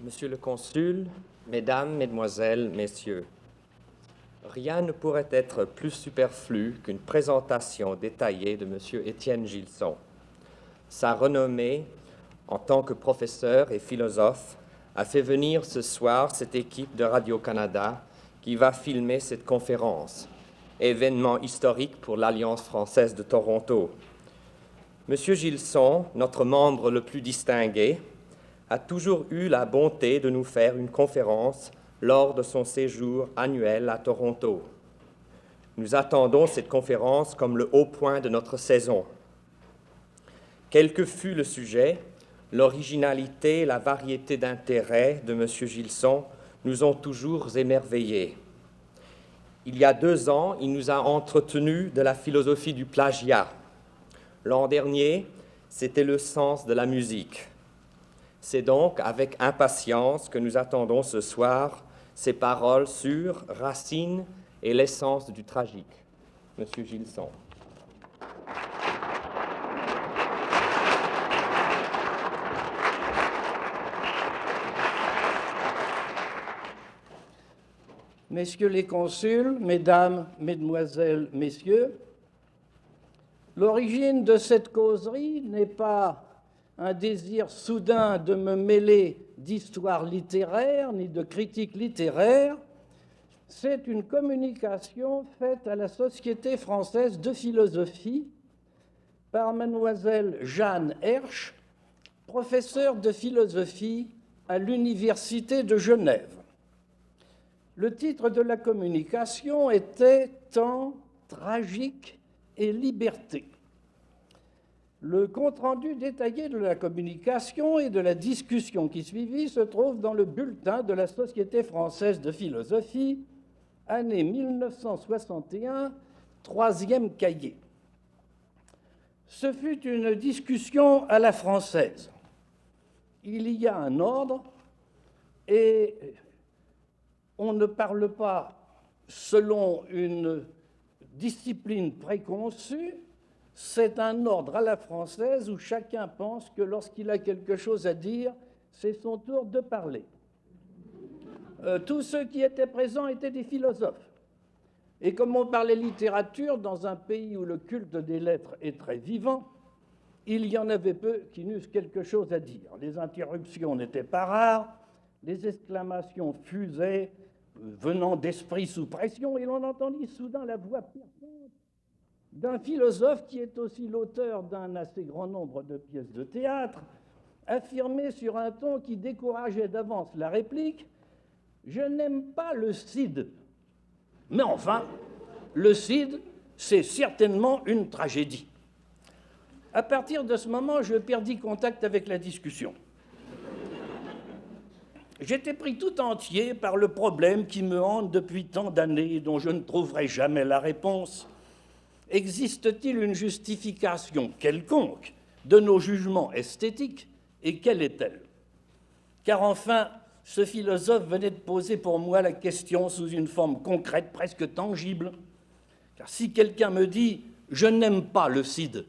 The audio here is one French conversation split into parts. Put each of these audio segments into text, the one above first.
Monsieur le Consul, Mesdames, Mesdemoiselles, Messieurs, rien ne pourrait être plus superflu qu'une présentation détaillée de Monsieur Étienne Gilson. Sa renommée en tant que professeur et philosophe a fait venir ce soir cette équipe de Radio-Canada qui va filmer cette conférence, événement historique pour l'Alliance française de Toronto. Monsieur Gilson, notre membre le plus distingué, a toujours eu la bonté de nous faire une conférence lors de son séjour annuel à Toronto. Nous attendons cette conférence comme le haut point de notre saison. Quel que fût le sujet, l'originalité et la variété d'intérêts de M. Gilson nous ont toujours émerveillés. Il y a 2 ans, il nous a entretenus de la philosophie du plagiat. L'an dernier, c'était le sens de la musique. C'est donc avec impatience que nous attendons ce soir ces paroles sur Racine et l'essence du tragique. Monsieur Gilson. Messieurs les consuls, Mesdames, Mesdemoiselles, Messieurs, l'origine de cette causerie n'est pas un désir soudain de me mêler d'histoire littéraire ni de critique littéraire, c'est une communication faite à la Société française de philosophie par mademoiselle Jeanne Hersch, professeure de philosophie à l'Université de Genève. Le titre de la communication était « Temps, tragique et liberté ». Le compte-rendu détaillé de la communication et de la discussion qui suivit se trouve dans le bulletin de la Société française de philosophie, année 1961, 3e cahier. Ce fut une discussion à la française. Il y a un ordre et on ne parle pas selon une discipline préconçue. C'est un ordre à la française où chacun pense que lorsqu'il a quelque chose à dire, c'est son tour de parler. Tous ceux qui étaient présents étaient des philosophes. Et comme on parlait littérature dans un pays où le culte des lettres est très vivant, il y en avait peu qui n'eussent quelque chose à dire. Les interruptions n'étaient pas rares, les exclamations fusaient, venant d'esprits sous pression, et l'on entendit soudain la voix perçante d'un philosophe qui est aussi l'auteur d'un assez grand nombre de pièces de théâtre, affirmer sur un ton qui décourageait d'avance la réplique « Je n'aime pas le Cid ». Mais enfin, le Cid, c'est certainement une tragédie. À partir de ce moment, je perdis contact avec la discussion. J'étais pris tout entier par le problème qui me hante depuis tant d'années et dont je ne trouverai jamais la réponse. Existe-t-il une justification quelconque de nos jugements esthétiques et quelle est-elle? Car enfin, ce philosophe venait de poser pour moi la question sous une forme concrète, presque tangible. Car si quelqu'un me dit « je n'aime pas le Cid »,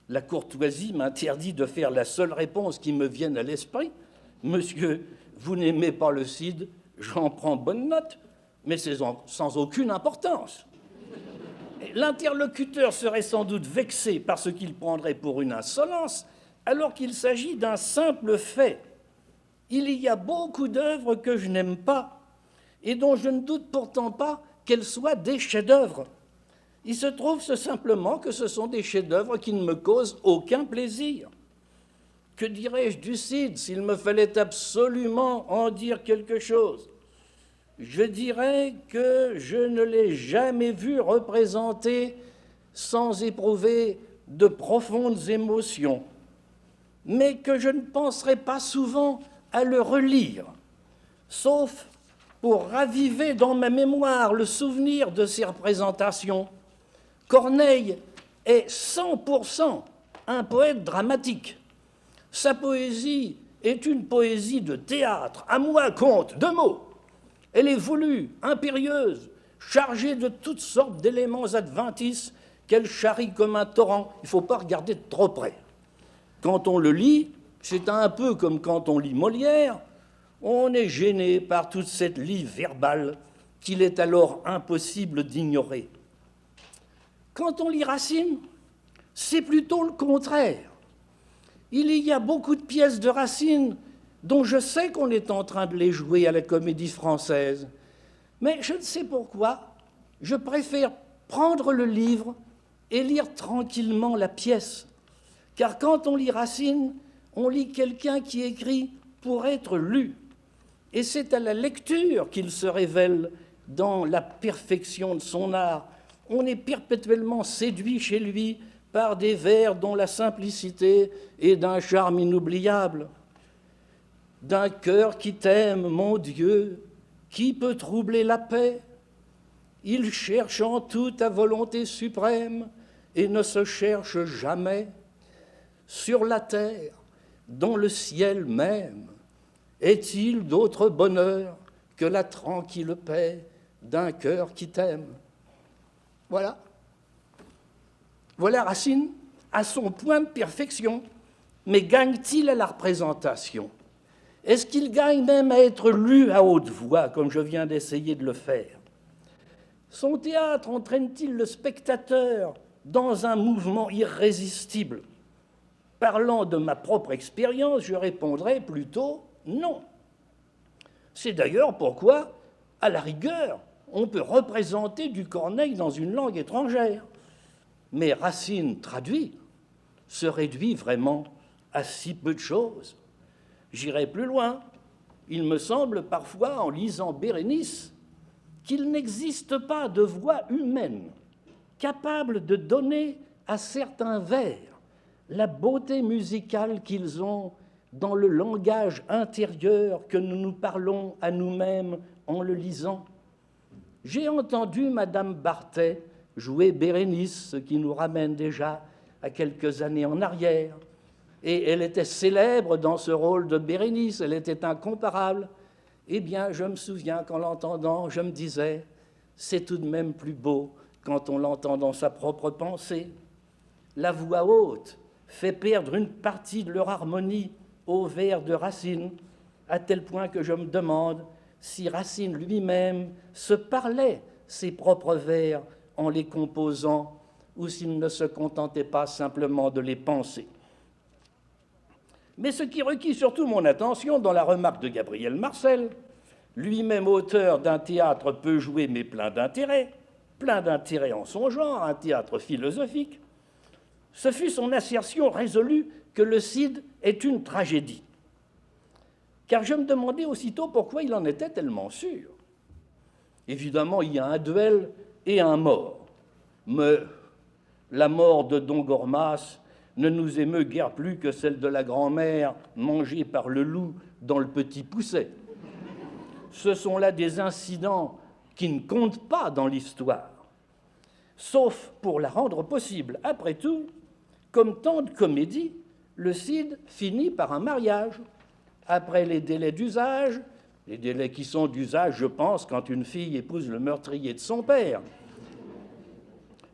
la courtoisie m'interdit de faire la seule réponse qui me vienne à l'esprit. « Monsieur, vous n'aimez pas le Cid, j'en prends bonne note, mais c'est sans aucune importance. » L'interlocuteur serait sans doute vexé par ce qu'il prendrait pour une insolence, alors qu'il s'agit d'un simple fait. Il y a beaucoup d'œuvres que je n'aime pas, et dont je ne doute pourtant pas qu'elles soient des chefs-d'œuvre. Il se trouve simplement que ce sont des chefs-d'œuvre qui ne me causent aucun plaisir. Que dirais-je du Cid s'il me fallait absolument en dire quelque chose? Je dirais que je ne l'ai jamais vu représenter sans éprouver de profondes émotions, mais que je ne penserai pas souvent à le relire, sauf pour raviver dans ma mémoire le souvenir de ces représentations. Corneille est 100% un poète dramatique. Sa poésie est une poésie de théâtre. À moi compte 2 mots. Elle est voulue, impérieuse, chargée de toutes sortes d'éléments adventices qu'elle charrie comme un torrent. Il ne faut pas regarder de trop près. Quand on le lit, C'est un peu comme quand on lit Molière, on est gêné par toute cette lie verbale qu'il est alors impossible d'ignorer. Quand on lit Racine, c'est plutôt le contraire. Il y a beaucoup de pièces de Racine dont je sais qu'on est en train de les jouer à la Comédie Française, mais je ne sais pourquoi, je préfère prendre le livre et lire tranquillement la pièce. Car quand on lit Racine, on lit quelqu'un qui écrit pour être lu. Et c'est à la lecture qu'il se révèle dans la perfection de son art. On est perpétuellement séduit chez lui par des vers dont la simplicité est d'un charme inoubliable. D'un cœur qui t'aime, mon Dieu, qui peut troubler la paix? Il cherche en tout ta volonté suprême et ne se cherche jamais. Sur la terre, dans le ciel même, est-il d'autre bonheur que la tranquille paix d'un cœur qui t'aime? Voilà. Voilà Racine à son point de perfection, mais gagne-t-il à la représentation? Est-ce qu'il gagne même à être lu à haute voix, comme je viens d'essayer de le faire? Son théâtre entraîne-t-il le spectateur dans un mouvement irrésistible? Parlant de ma propre expérience, je répondrai plutôt non. C'est d'ailleurs pourquoi, à la rigueur, on peut représenter du Corneille dans une langue étrangère. Mais Racine traduit se réduit vraiment à si peu de choses. J'irai plus loin. Il me semble parfois, en lisant Bérénice, qu'il n'existe pas de voix humaine capable de donner à certains vers la beauté musicale qu'ils ont dans le langage intérieur que nous nous parlons à nous-mêmes en le lisant. J'ai entendu Madame Barthès jouer Bérénice, ce qui nous ramène déjà à quelques années en arrière. Et elle était célèbre dans ce rôle de Bérénice, elle était incomparable. Eh bien, je me souviens qu'en l'entendant, je me disais, c'est tout de même plus beau quand on l'entend dans sa propre pensée. La voix haute fait perdre une partie de leur harmonie aux vers de Racine, à tel point que je me demande si Racine lui-même se parlait ses propres vers en les composant, ou s'il ne se contentait pas simplement de les penser. Mais ce qui requit surtout mon attention dans la remarque de Gabriel Marcel, lui-même auteur d'un théâtre peu joué mais plein d'intérêt en son genre, un théâtre philosophique, ce fut son assertion résolue que le Cid est une tragédie. Car je me demandais aussitôt pourquoi il en était tellement sûr. Évidemment, il y a un duel et un mort. Mais la mort de Don Gormas ne nous émeut guère plus que celle de la grand-mère mangée par le loup dans Le Petit Poucet. Ce sont là des incidents qui ne comptent pas dans l'histoire, sauf pour la rendre possible. Après tout, comme tant de comédies, le Cid finit par un mariage. Après les délais d'usage, les délais qui sont d'usage, je pense, quand une fille épouse le meurtrier de son père,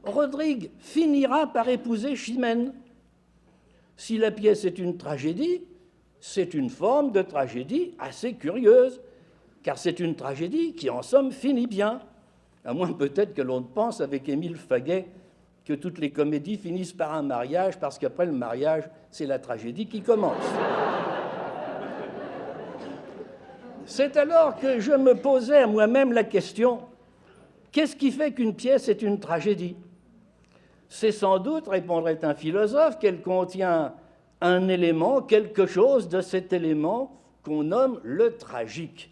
Rodrigue finira par épouser Chimène. Si la pièce est une tragédie, c'est une forme de tragédie assez curieuse, car c'est une tragédie qui, en somme, finit bien, à moins peut-être que l'on pense avec Émile Faguet que toutes les comédies finissent par un mariage, parce qu'après le mariage, c'est la tragédie qui commence. C'est alors que je me posais à moi-même la question, qu'est-ce qui fait qu'une pièce est une tragédie? C'est sans doute, répondrait un philosophe, qu'elle contient un élément, quelque chose de cet élément qu'on nomme le tragique.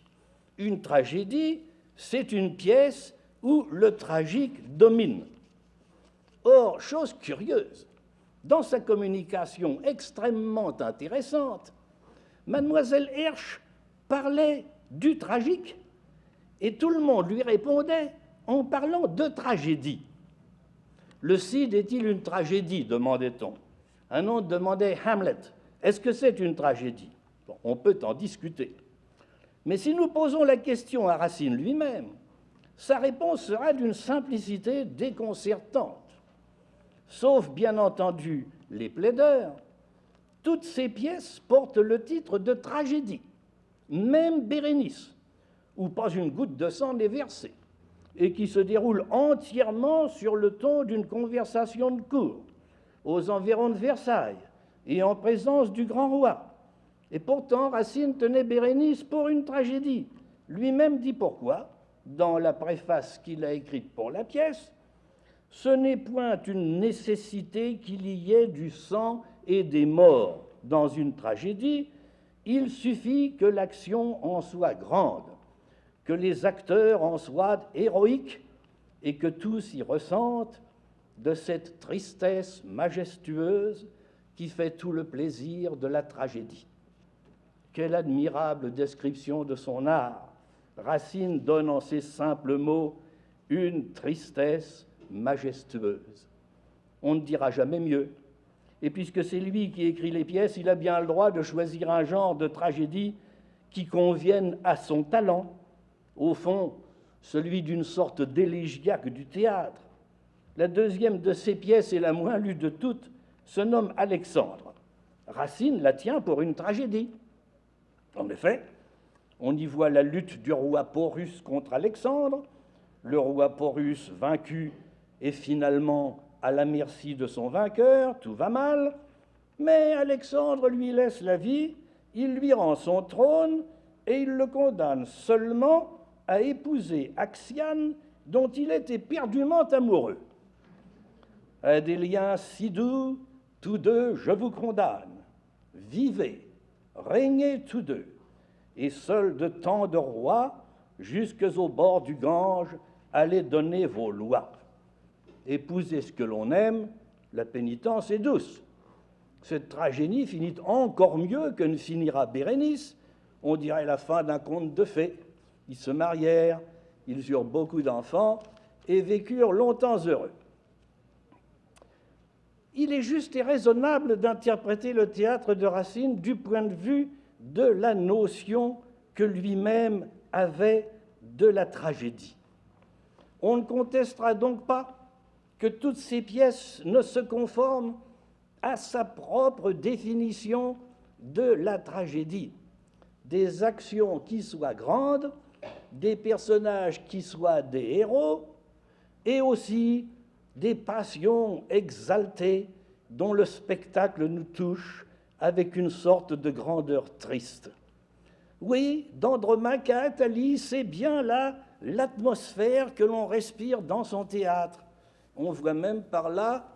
Une tragédie, c'est une pièce où le tragique domine. Or, chose curieuse, dans sa communication extrêmement intéressante, Mademoiselle Hersch parlait du tragique et tout le monde lui répondait en parlant de tragédie. Le Cid est-il une tragédie, demandait-on. Un autre demandait Hamlet. Est-ce que c'est une tragédie? Bon, on peut en discuter. Mais si nous posons la question à Racine lui-même, sa réponse sera d'une simplicité déconcertante. Sauf, bien entendu, les plaideurs, Toutes ces pièces portent le titre de tragédie, même Bérénice, où pas une goutte de sang n'est versée, et qui se déroule entièrement sur le ton d'une conversation de cour, aux environs de Versailles et en présence du grand roi. Et pourtant, Racine tenait Bérénice pour une tragédie. Lui-même dit pourquoi, dans la préface qu'il a écrite pour la pièce. Ce n'est point une nécessité qu'il y ait du sang et des morts dans une tragédie, il suffit que l'action en soit grande, que les acteurs en soient héroïques et que tous y ressentent de cette tristesse majestueuse qui fait tout le plaisir de la tragédie. Quelle admirable description de son art! Racine donne en ces simples mots une tristesse majestueuse. On ne dira jamais mieux. Et puisque c'est lui qui écrit les pièces, il a bien le droit de choisir un genre de tragédie qui convienne à son talent, au fond, celui d'une sorte d'élégiaque du théâtre. La deuxième de ces pièces, et la moins lue de toutes, se nomme Alexandre. Racine la tient pour une tragédie. En effet, on y voit la lutte du roi Porus contre Alexandre. Le roi Porus, vaincu, est finalement à la merci de son vainqueur, tout va mal, mais Alexandre lui laisse la vie, il lui rend son trône et il le condamne seulement à épouser Axiane, dont il est éperdument amoureux. À des liens si doux, tous deux je vous condamne, vivez, régnez tous deux, et seuls de temps de rois, jusques au bord du Gange, allez donner vos lois. Épouser ce que l'on aime, la pénitence est douce. Cette tragédie finit encore mieux que ne finira Bérénice. On dirait la fin d'un conte de fées. Ils se marièrent, ils eurent beaucoup d'enfants et vécurent longtemps heureux. Il est juste et raisonnable d'interpréter le théâtre de Racine du point de vue de la notion que lui-même avait de la tragédie. On ne contestera donc pas que toutes ces pièces ne se conforment à sa propre définition de la tragédie. Des actions qui soient grandes, des personnages qui soient des héros, et aussi des passions exaltées dont le spectacle nous touche avec une sorte de grandeur triste. Oui, d'Andromaque à Athalie, c'est bien là l'atmosphère que l'on respire dans son théâtre. On voit même par là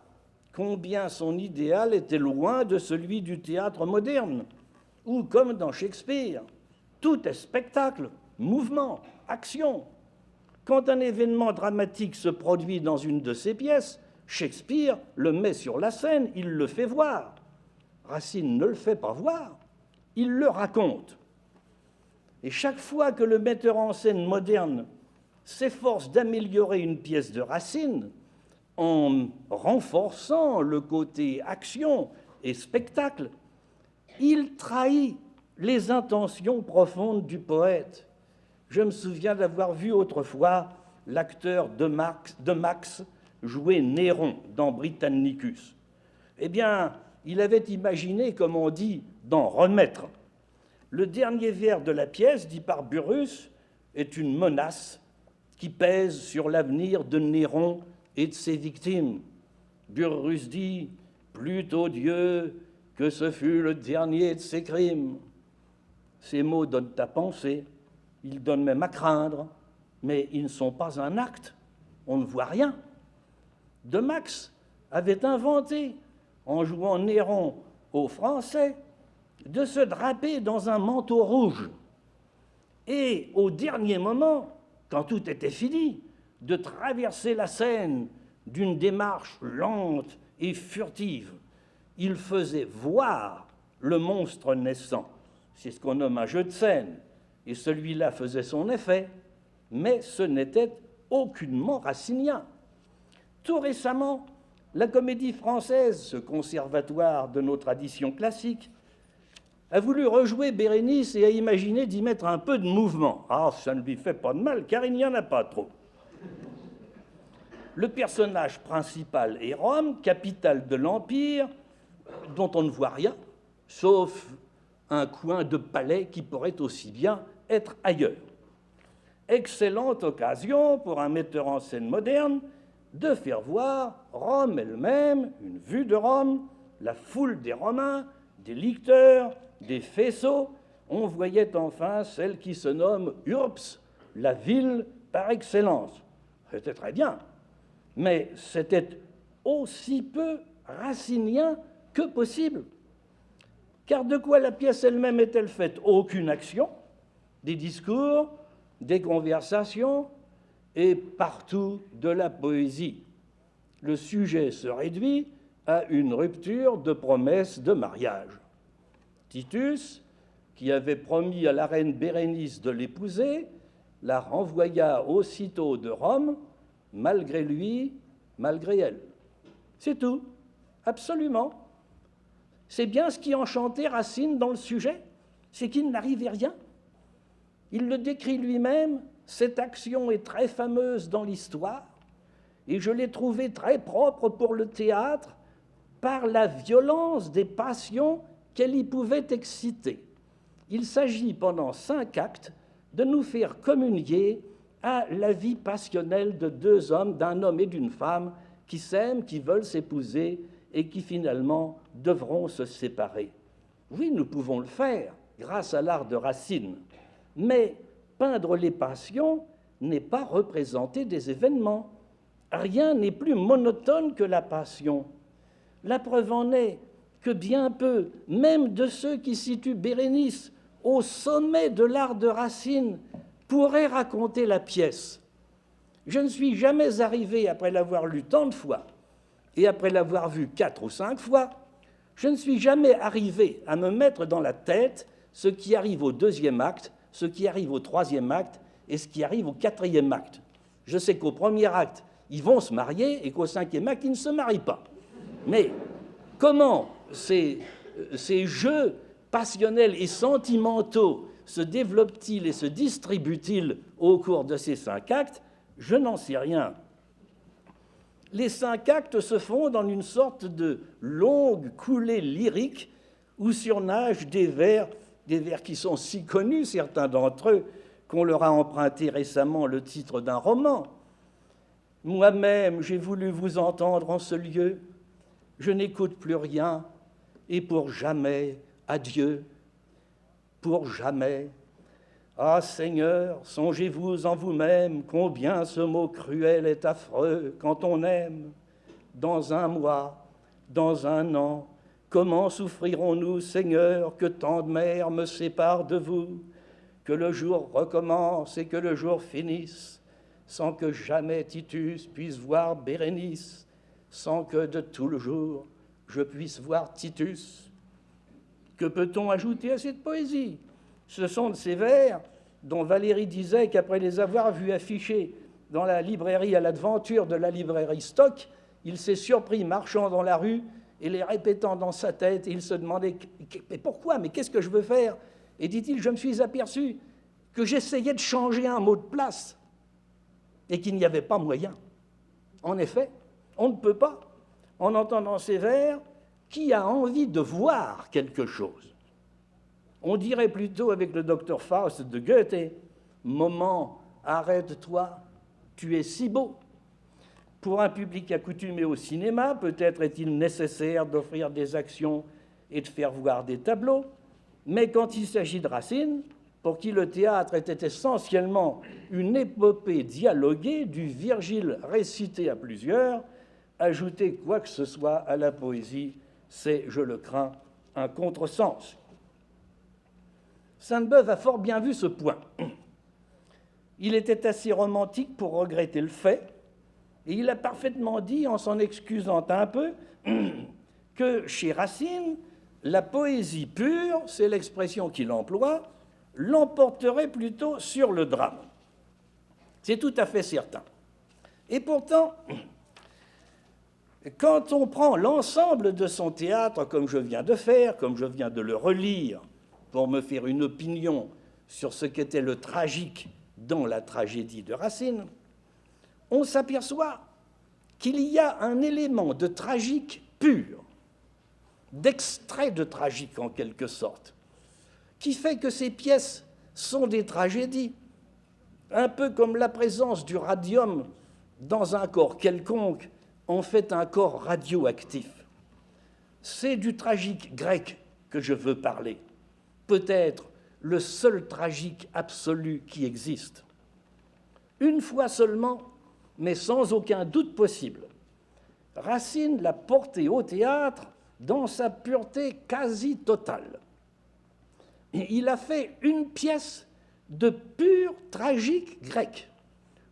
combien son idéal était loin de celui du théâtre moderne, où, comme dans Shakespeare, tout est spectacle, mouvement, action. Quand un événement dramatique se produit dans une de ses pièces, Shakespeare le met sur la scène, il le fait voir. Racine ne le fait pas voir, il le raconte. Et chaque fois que le metteur en scène moderne s'efforce d'améliorer une pièce de Racine, en renforçant le côté action et spectacle, il trahit les intentions profondes du poète. Je me souviens d'avoir vu autrefois l'acteur de Max jouer Néron dans Britannicus. Eh bien, il avait imaginé, comme on dit, d'en remettre. Le dernier vers de la pièce, dit par Burrus, est une menace qui pèse sur l'avenir de Néron et de ses victimes. Burrus dit « Plutôt Dieu que ce fut le dernier de ses crimes ». Ces mots donnent à penser, ils donnent même à craindre, mais ils ne sont pas un acte, on ne voit rien. De Max avait inventé, en jouant Néron aux Français, de se draper dans un manteau rouge. Et au dernier moment, quand tout était fini, de traverser la scène d'une démarche lente et furtive. Il faisait voir le monstre naissant. C'est ce qu'on nomme un jeu de scène. Et celui-là faisait son effet, mais ce n'était aucunement racinien. Tout récemment, la Comédie Française, ce conservatoire de nos traditions classiques, a voulu rejouer Bérénice et a imaginé d'y mettre un peu de mouvement. Ah, ça ne lui fait pas de mal, car il n'y en a pas trop. Le personnage principal est Rome, capitale de l'Empire, dont on ne voit rien, sauf un coin de palais qui pourrait aussi bien être ailleurs. Excellente occasion pour un metteur en scène moderne de faire voir Rome elle-même, une vue de Rome, la foule des Romains, des licteurs, des faisceaux. On voyait enfin celle qui se nomme Urbs, la ville par excellence. C'était très bien, mais c'était aussi peu racinien que possible. Car de quoi la pièce elle-même est-elle faite? Aucune action, des discours, des conversations et partout de la poésie. Le sujet se réduit à une rupture de promesse de mariage. Titus, qui avait promis à la reine Bérénice de l'épouser, la renvoya aussitôt de Rome, malgré lui, malgré elle. C'est tout, absolument. C'est bien ce qui enchantait Racine dans le sujet, c'est qu'il n'arrivait rien. Il le décrit lui-même, cette action est très fameuse dans l'histoire, et je l'ai trouvée très propre pour le théâtre par la violence des passions qu'elle y pouvait exciter. Il s'agit pendant 5 actes de nous faire communier à la vie passionnelle de 2 hommes, d'un homme et d'une femme, qui s'aiment, qui veulent s'épouser et qui finalement devront se séparer. Oui, nous pouvons le faire grâce à l'art de Racine, mais peindre les passions n'est pas représenter des événements. Rien n'est plus monotone que la passion. La preuve en est que bien peu, même de ceux qui situent Bérénice au sommet de l'art de Racine, pourraient raconter la pièce. Je ne suis jamais arrivé, après l'avoir lu tant de fois, et après l'avoir vu 4 ou 5 fois, je ne suis jamais arrivé à me mettre dans la tête ce qui arrive au 2e acte, ce qui arrive au 3e acte et ce qui arrive au 4e acte. Je sais qu'au 1er acte, ils vont se marier et qu'au 5e acte, ils ne se marient pas. Mais comment ces jeux passionnels et sentimentaux se développent-ils et se distribuent-ils au cours de ces 5 actes? Je n'en sais rien. Les 5 actes se font dans une sorte de longue coulée lyrique où surnagent des vers qui sont si connus, certains d'entre eux, qu'on leur a emprunté récemment le titre d'un roman. Moi-même, j'ai voulu vous entendre en ce lieu, je n'écoute plus rien, et pour jamais, adieu, pour jamais. Ah Seigneur, songez-vous en vous-même combien ce mot cruel est affreux quand on aime. Dans 1 mois, dans 1 an, comment souffrirons-nous, Seigneur, que tant de mers me séparent de vous, que le jour recommence et que le jour finisse, sans que jamais Titus puisse voir Bérénice, sans que de tout le jour je puisse voir Titus. Que peut-on ajouter à cette poésie? Ce sont de ces vers dont Valéry disait qu'après les avoir vus affichés dans la librairie à l'aventure de la librairie Stock, il s'est surpris marchant dans la rue et les répétant dans sa tête, et il se demandait « Mais pourquoi? Mais qu'est-ce que je veux faire ?» Et dit-il « Je me suis aperçu que j'essayais de changer un mot de place et qu'il n'y avait pas moyen. » En effet, on ne peut pas. En entendant ces vers, qui a envie de voir quelque chose? On dirait plutôt avec le docteur Faust de Goethe « Moment, arrête-toi, tu es si beau ». Pour un public accoutumé au cinéma, peut-être est-il nécessaire d'offrir des actions et de faire voir des tableaux, mais quand il s'agit de Racine, pour qui le théâtre était essentiellement une épopée dialoguée, du Virgile récité à plusieurs, ajouter quoi que ce soit à la poésie, c'est, je le crains, un contresens. Sainte-Beuve a fort bien vu ce point. Il était assez romantique pour regretter le fait, et il a parfaitement dit, en s'en excusant un peu, que chez Racine, la poésie pure, c'est l'expression qu'il emploie, l'emporterait plutôt sur le drame. C'est tout à fait certain. Et pourtant, quand on prend l'ensemble de son théâtre, comme je viens de faire, comme je viens de le relire, pour me faire une opinion sur ce qu'était le tragique dans la tragédie de Racine, on s'aperçoit qu'il y a un élément de tragique pur, d'extrait de tragique en quelque sorte, qui fait que ces pièces sont des tragédies, un peu comme la présence du radium dans un corps quelconque en fait un corps radioactif. C'est du tragique grec que je veux parler, peut-être le seul tragique absolu qui existe. Une fois seulement, mais sans aucun doute possible, Racine l'a porté au théâtre dans sa pureté quasi totale. Et il a fait une pièce de pur tragique grec,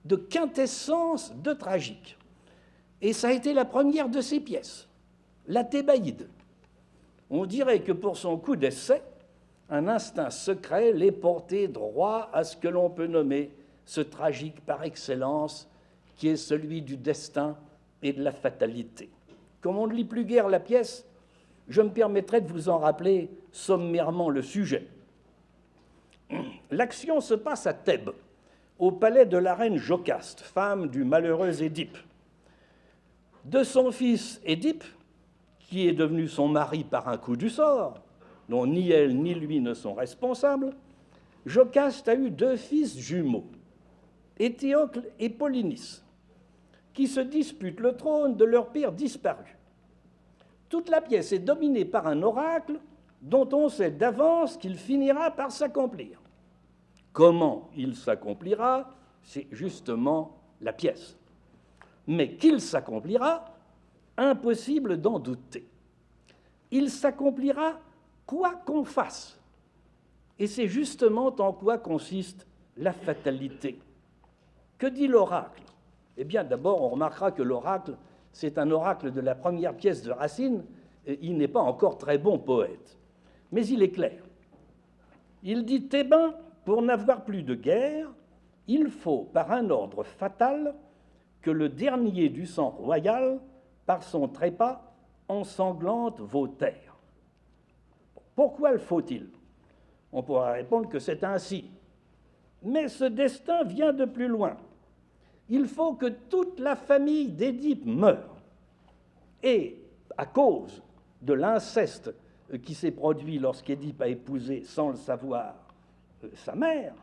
de quintessence de tragique. Et ça a été la première de ses pièces, la Thébaïde. On dirait que pour son coup d'essai, un instinct secret l'ait porté droit à ce que l'on peut nommer ce tragique par excellence, qui est celui du destin et de la fatalité. Comme on ne lit plus guère la pièce, je me permettrai de vous en rappeler sommairement le sujet. L'action se passe à Thèbes, au palais de la reine Jocaste, femme du malheureux Édipe. De son fils Édipe, qui est devenu son mari par un coup du sort, dont ni elle ni lui ne sont responsables, Jocaste a eu 2 fils jumeaux, Éthéocle et Polynice, qui se disputent le trône de leur père disparu. Toute la pièce est dominée par un oracle dont on sait d'avance qu'il finira par s'accomplir. Comment il s'accomplira, c'est justement la pièce. Mais qu'il s'accomplira, impossible d'en douter. Il s'accomplira quoi qu'on fasse. Et c'est justement en quoi consiste la fatalité. Que dit l'oracle? Eh bien, d'abord, on remarquera que l'oracle, c'est un oracle de la première pièce de Racine, et il n'est pas encore très bon poète. Mais il est clair. Il dit « Thébains, pour n'avoir plus de guerre, il faut, par un ordre fatal, que le dernier du sang royal, par son trépas, ensanglante vos terres. » Pourquoi le faut-il? On pourra répondre que c'est ainsi. Mais ce destin vient de plus loin. Il faut que toute la famille d'Édipe meure. Et à cause de l'inceste qui s'est produit lorsqu'Édipe a épousé, sans le savoir, sa mère,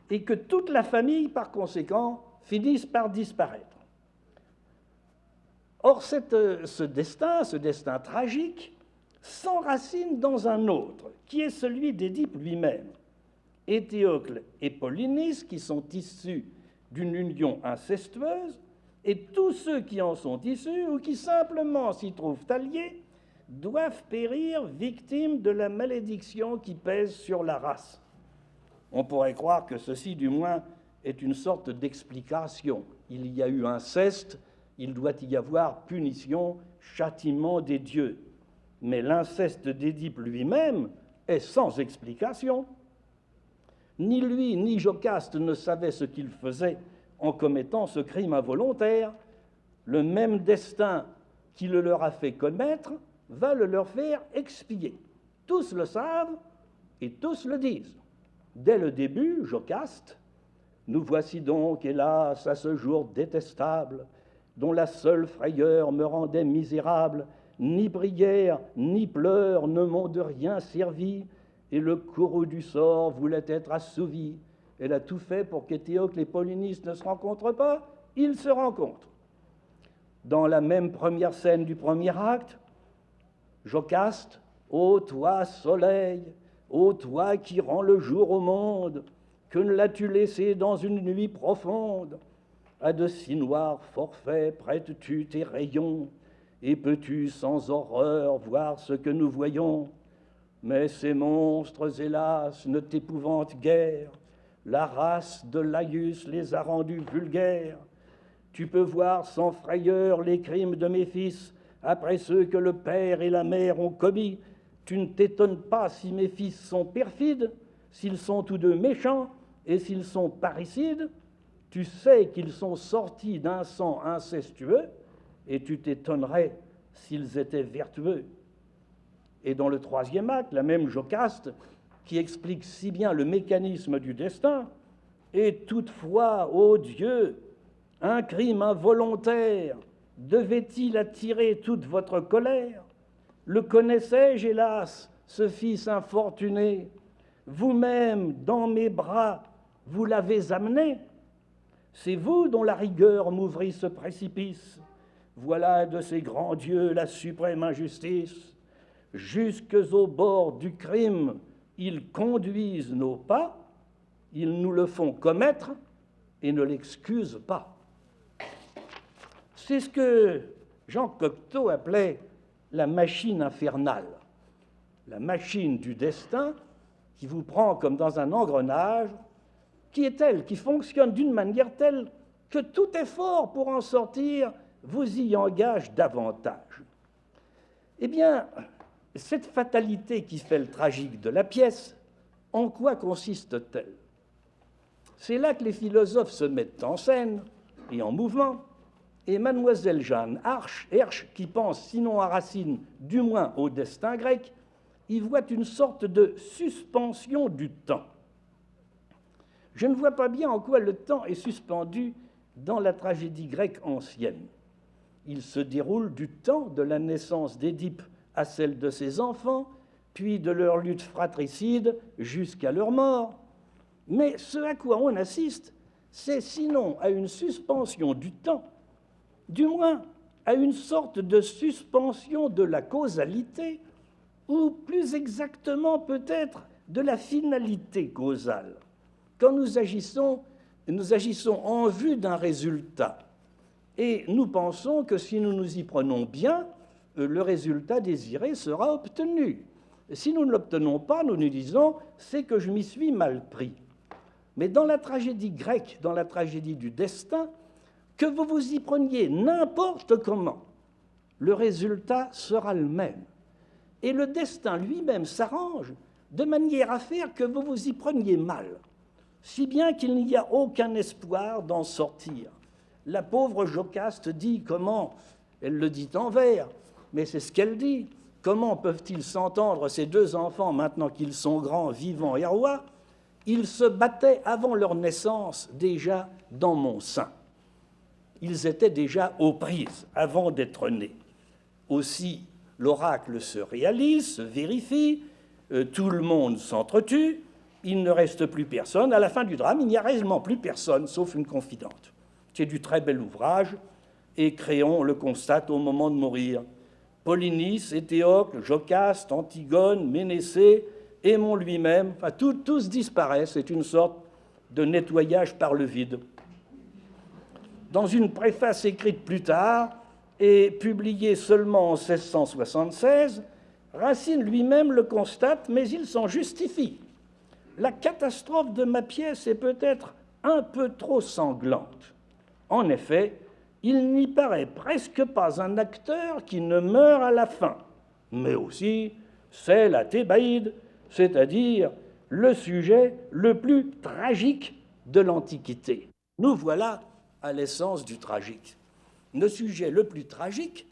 et que toute la famille, par conséquent, finisse par disparaître. Or, ce destin tragique, s'enracine dans un autre, qui est celui d'Édipe lui-même. Éthéocle et Polynice, qui sont issus d'une union incestueuse, et tous ceux qui en sont issus ou qui simplement s'y trouvent alliés doivent périr victimes de la malédiction qui pèse sur la race. On pourrait croire que ceci, du moins, est une sorte d'explication. Il y a eu inceste, il doit y avoir punition, châtiment des dieux. Mais l'inceste d'Édipe lui-même est sans explication. Ni lui ni Jocaste ne savaient ce qu'ils faisaient en commettant ce crime involontaire. Le même destin qui le leur a fait commettre va le leur faire expier. Tous le savent et tous le disent. Dès le début, Jocaste, nous voici donc, hélas, à ce jour détestable, dont la seule frayeur me rendait misérable, ni prière, ni pleurs ne m'ont de rien servi, et le courroux du sort voulait être assouvi. Elle a tout fait pour qu'Éthéocle et Polynice ne se rencontrent pas, ils se rencontrent. Dans la même première scène du premier acte, Jocaste, ô toi soleil, ô toi qui rends le jour au monde, que ne l'as-tu laissé dans une nuit profonde? À de si noirs forfaits prêtes-tu tes rayons, et peux-tu sans horreur voir ce que nous voyons? Mais ces monstres, hélas, ne t'épouvantent guère, la race de Laïus les a rendus vulgaires. Tu peux voir sans frayeur les crimes de mes fils, après ceux que le père et la mère ont commis. Tu ne t'étonnes pas si mes fils sont perfides, s'ils sont tous deux méchants, et s'ils sont parricides. Tu sais qu'ils sont sortis d'un sang incestueux, et tu t'étonnerais s'ils étaient vertueux. Et dans le troisième acte, la même Jocaste, qui explique si bien le mécanisme du destin, et toutefois, ô Dieu, un crime involontaire devait-il attirer toute votre colère? Le connaissais-je, hélas, ce fils infortuné? Vous-même, dans mes bras, vous l'avez amené? C'est vous dont la rigueur m'ouvrit ce précipice. Voilà de ces grands dieux la suprême injustice. Jusques au bord du crime, ils conduisent nos pas, ils nous le font commettre et ne l'excusent pas. C'est ce que Jean Cocteau appelait la machine infernale, la machine du destin qui vous prend comme dans un engrenage, qui est telle, qui fonctionne d'une manière telle que tout effort pour en sortir vous y engage davantage. Eh bien, cette fatalité qui fait le tragique de la pièce, en quoi consiste-t-elle? C'est là que les philosophes se mettent en scène et en mouvement, et mademoiselle Jeanne Hersch, qui pense sinon à Racine, du moins au destin grec, y voit une sorte de suspension du temps. Je ne vois pas bien en quoi le temps est suspendu dans la tragédie grecque ancienne. Il se déroule du temps de la naissance d'Édipe à celle de ses enfants, puis de leur lutte fratricide jusqu'à leur mort. Mais ce à quoi on assiste, c'est sinon à une suspension du temps, du moins à une sorte de suspension de la causalité, ou plus exactement peut-être de la finalité causale. Quand nous agissons en vue d'un résultat, et nous pensons que si nous nous y prenons bien, le résultat désiré sera obtenu. Si nous ne l'obtenons pas, nous nous disons « c'est que je m'y suis mal pris ». Mais dans la tragédie grecque, dans la tragédie du destin, que vous vous y preniez n'importe comment, le résultat sera le même. Et le destin lui-même s'arrange de manière à faire que vous vous y preniez mal, si bien qu'il n'y a aucun espoir d'en sortir. La pauvre Jocaste dit comment, elle le dit en vers, mais c'est ce qu'elle dit, comment peuvent-ils s'entendre ces deux enfants maintenant qu'ils sont grands, vivants et rois? Ils se battaient avant leur naissance déjà dans mon sein. Ils étaient déjà aux prises avant d'être nés. Aussi, l'oracle se réalise, se vérifie, tout le monde s'entretue, il ne reste plus personne. À la fin du drame, il n'y a réellement plus personne, sauf une confidente. C'est du très bel ouvrage, et Créon le constate au moment de mourir. Polynice, Éthéocle, Jocaste, Antigone, Ménécée, Aimon lui-même, enfin, tous disparaissent, c'est une sorte de nettoyage par le vide. Dans une préface écrite plus tard et publiée seulement en 1676, Racine lui-même le constate, mais il s'en justifie. La catastrophe de ma pièce est peut-être un peu trop sanglante. En effet, il n'y paraît presque pas un acteur qui ne meurt à la fin, mais aussi c'est la Thébaïde, c'est-à-dire le sujet le plus tragique de l'Antiquité. Nous voilà à l'essence du tragique. Le sujet le plus tragique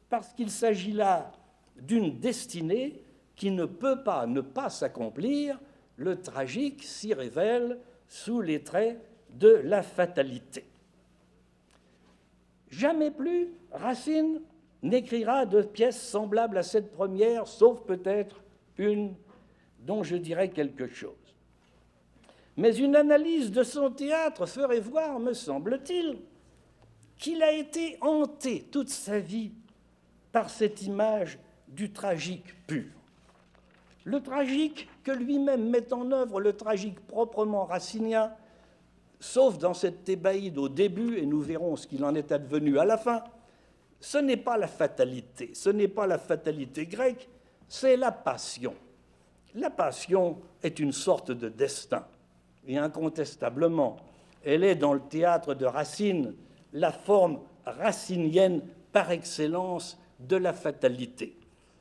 parce qu'il s'agit là d'une destinée qui ne peut pas ne pas s'accomplir. Le tragique s'y révèle sous les traits de la fatalité. Jamais plus Racine n'écrira de pièces semblables à cette première, sauf peut-être une dont je dirais quelque chose. Mais une analyse de son théâtre ferait voir, me semble-t-il, qu'il a été hanté toute sa vie par cette image du tragique pur. Le tragique que lui-même met en œuvre, le tragique proprement racinien, sauf dans cette Thébaïde au début, et nous verrons ce qu'il en est advenu à la fin, ce n'est pas la fatalité, ce n'est pas la fatalité grecque, c'est la passion. La passion est une sorte de destin, et incontestablement, elle est dans le théâtre de Racine la forme racinienne par excellence de la fatalité.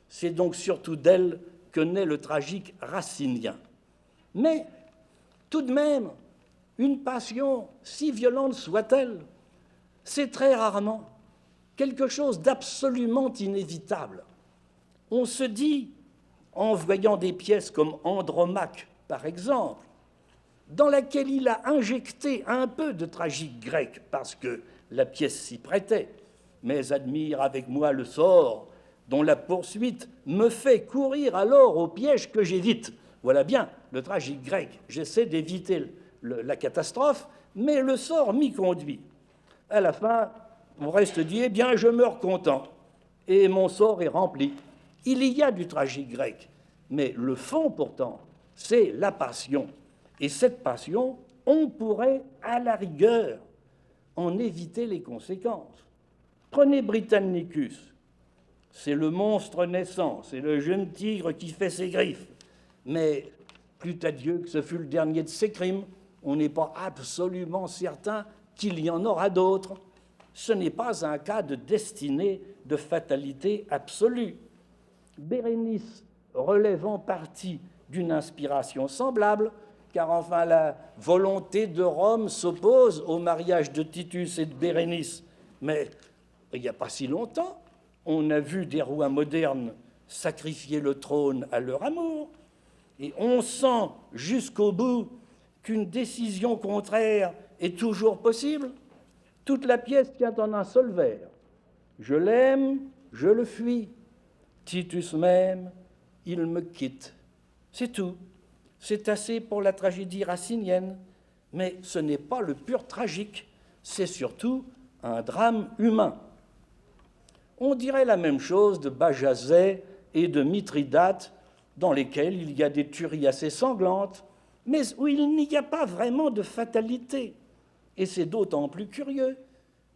C'est donc surtout d'elle que naît le tragique racinien. Mais tout de même, une passion, si violente soit-elle, c'est très rarement quelque chose d'absolument inévitable. On se dit, en voyant des pièces comme Andromaque, par exemple, dans laquelle il a injecté un peu de tragique grec, parce que la pièce s'y prêtait, mais admire avec moi le sort dont la poursuite me fait courir alors au piège que j'évite. Voilà bien le tragique grec. J'essaie d'éviter la catastrophe, mais le sort m'y conduit. À la fin, on reste dit, eh bien, je meurs content, et mon sort est rempli. Il y a du tragique grec, mais le fond, pourtant, c'est la passion. Et cette passion, on pourrait, à la rigueur, en éviter les conséquences. Prenez Britannicus. C'est le monstre naissant, c'est le jeune tigre qui fait ses griffes. Mais plût à Dieu que ce fût le dernier de ses crimes, on n'est pas absolument certain qu'il y en aura d'autres. Ce n'est pas un cas de destinée, de fatalité absolue. Bérénice relève en partie d'une inspiration semblable, car enfin la volonté de Rome s'oppose au mariage de Titus et de Bérénice. Mais il n'y a pas si longtemps, on a vu des rois modernes sacrifier le trône à leur amour, et on sent jusqu'au bout qu'une décision contraire est toujours possible. Toute la pièce tient en un seul vers. Je l'aime, je le fuis. Titus m'aime, il me quitte. C'est tout. C'est assez pour la tragédie racinienne, mais ce n'est pas le pur tragique, c'est surtout un drame humain. On dirait la même chose de Bajazet et de Mithridate, dans lesquels il y a des tueries assez sanglantes, mais où il n'y a pas vraiment de fatalité. Et c'est d'autant plus curieux